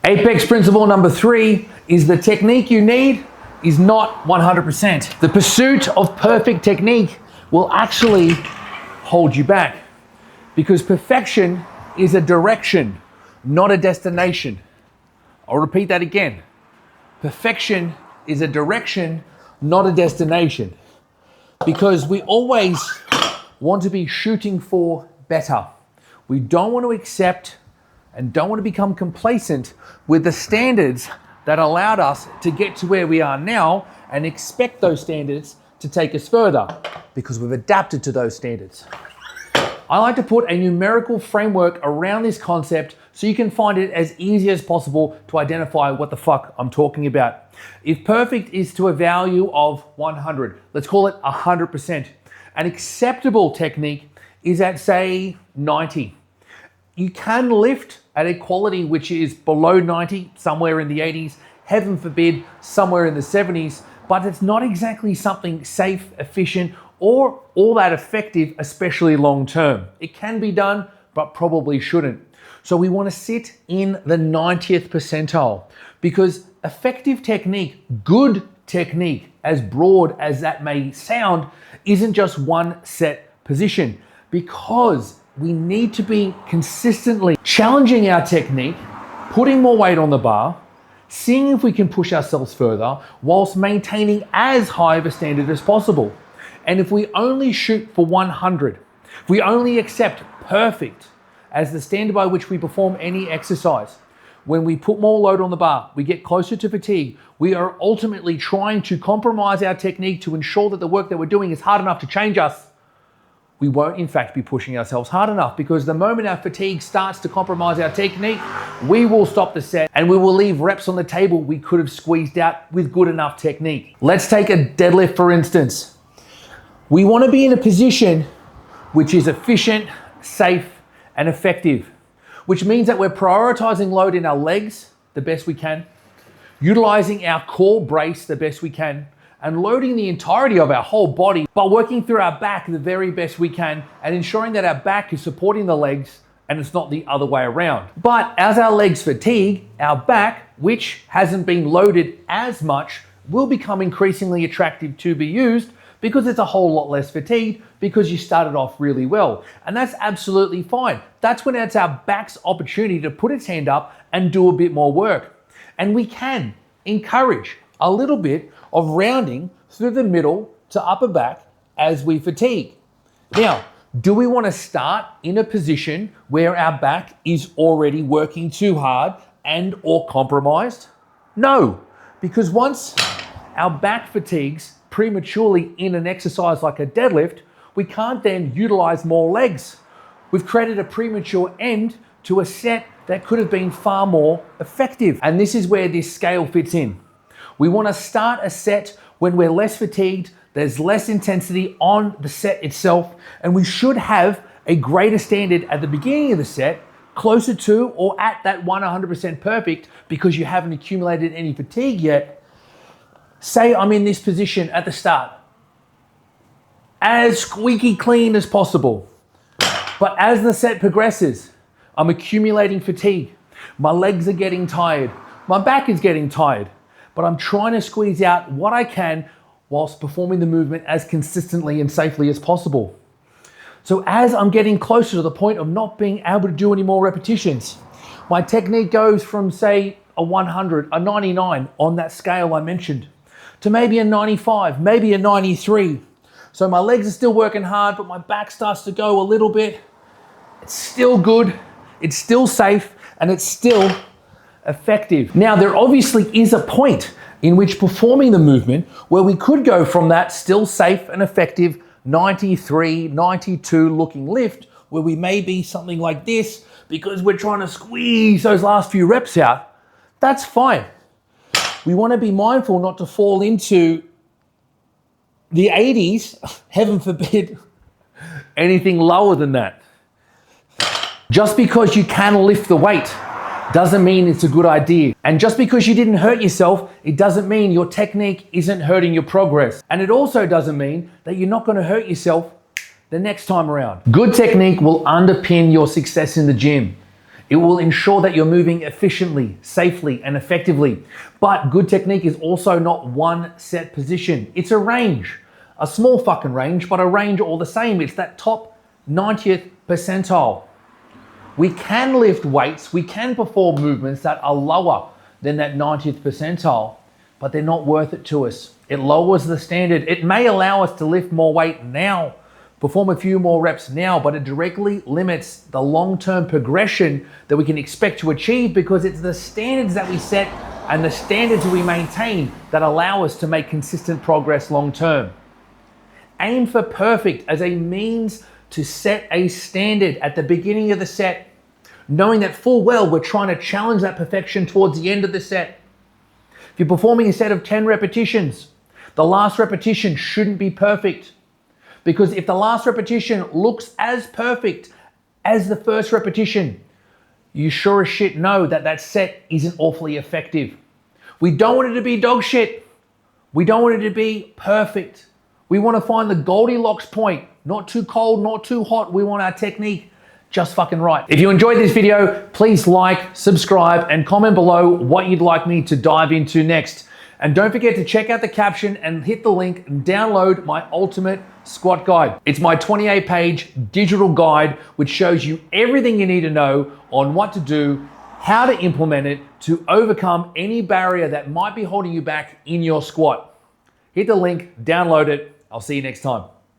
Apex principle number 3 is the technique you need is not 100%. The pursuit of perfect technique will actually hold you back because perfection is a direction, not a destination. I'll repeat that again. Perfection is a direction, not a destination, because we always want to be shooting for better. We don't want to accept and don't want to become complacent with the standards that allowed us to get to where we are now and expect those standards to take us further because we've adapted to those standards. I like to put a numerical framework around this concept so you can find it as easy as possible to identify what the fuck I'm talking about. If perfect is to a value of 100, let's call it 100%. An acceptable technique is at, say, 90. You can lift at a quality which is below 90, somewhere in the 80s, heaven forbid, somewhere in the 70s, but it's not exactly something safe, efficient, or all that effective, especially long term. It can be done, but probably shouldn't. So we want to sit in the 90th percentile because effective technique, good technique, as broad as that may sound, isn't just one set position, because we need to be consistently challenging our technique, putting more weight on the bar, seeing if we can push ourselves further whilst maintaining as high of a standard as possible. And if we only shoot for 100, if we only accept perfect as the standard by which we perform any exercise, when we put more load on the bar, we get closer to fatigue, we are ultimately trying to compromise our technique to ensure that the work that we're doing is hard enough to change us. We won't in fact be pushing ourselves hard enough, because the moment our fatigue starts to compromise our technique, we will stop the set and we will leave reps on the table we could have squeezed out with good enough technique. Let's take a deadlift for instance. We want to be in a position which is efficient, safe, and effective, which means that we're prioritizing load in our legs the best we can, utilizing our core brace the best we can, and loading the entirety of our whole body by working through our back the very best we can and ensuring that our back is supporting the legs and it's not the other way around. But as our legs fatigue, our back, which hasn't been loaded as much, will become increasingly attractive to be used because it's a whole lot less fatigued because you started off really well. And that's absolutely fine. That's when it's our back's opportunity to put its hand up and do a bit more work. And we can encourage a little bit of rounding through the middle to upper back as we fatigue. Now, do we want to start in a position where our back is already working too hard and or compromised? No, because once our back fatigues prematurely in an exercise like a deadlift, we can't then utilize more legs. We've created a premature end to a set that could have been far more effective. And this is where this scale fits in. We want to start a set when we're less fatigued, there's less intensity on the set itself, and we should have a greater standard at the beginning of the set, closer to or at that 100% perfect, because you haven't accumulated any fatigue yet. Say I'm in this position at the start, as squeaky clean as possible. But as the set progresses, I'm accumulating fatigue. My legs are getting tired. My back is getting tired. But I'm trying to squeeze out what I can whilst performing the movement as consistently and safely as possible. So as I'm getting closer to the point of not being able to do any more repetitions, my technique goes from, say, a 100, a 99 on that scale I mentioned, to maybe a 95, maybe a 93. So my legs are still working hard, but my back starts to go a little bit. It's still good, it's still safe, and it's still effective. Now, there obviously is a point in which performing the movement where we could go from that still safe and effective 93, 92 looking lift, where we may be something like this because we're trying to squeeze those last few reps out. That's fine. We want to be mindful not to fall into the 80s, heaven forbid, anything lower than that. Just because you can lift the weight doesn't mean it's a good idea. And just because you didn't hurt yourself, it doesn't mean your technique isn't hurting your progress. And it also doesn't mean that you're not going to hurt yourself the next time around. Good technique will underpin your success in the gym. It will ensure that you're moving efficiently, safely, and effectively. But good technique is also not one set position. It's a range. A small fucking range, but a range all the same. It's that top 90th percentile. We can lift weights, we can perform movements that are lower than that 90th percentile, but they're not worth it to us. It lowers the standard. It may allow us to lift more weight now, perform a few more reps now, but it directly limits the long-term progression that we can expect to achieve, because it's the standards that we set and the standards we maintain that allow us to make consistent progress long-term. Aim for perfect as a means to set a standard at the beginning of the set, knowing that full well we're trying to challenge that perfection towards the end of the set. If you're performing a set of 10 repetitions, the last repetition shouldn't be perfect. Because if the last repetition looks as perfect as the first repetition, you sure as shit know that that set isn't awfully effective. We don't want it to be dog shit. We don't want it to be perfect. We want to find the Goldilocks point. Not too cold, not too hot. We want our technique just fucking right. If you enjoyed this video, please like, subscribe, and comment below what you'd like me to dive into next. And don't forget to check out the caption and hit the link and download my ultimate squat guide. It's my 28-page digital guide which shows you everything you need to know on what to do, how to implement it to overcome any barrier that might be holding you back in your squat. Hit the link, download it. I'll see you next time.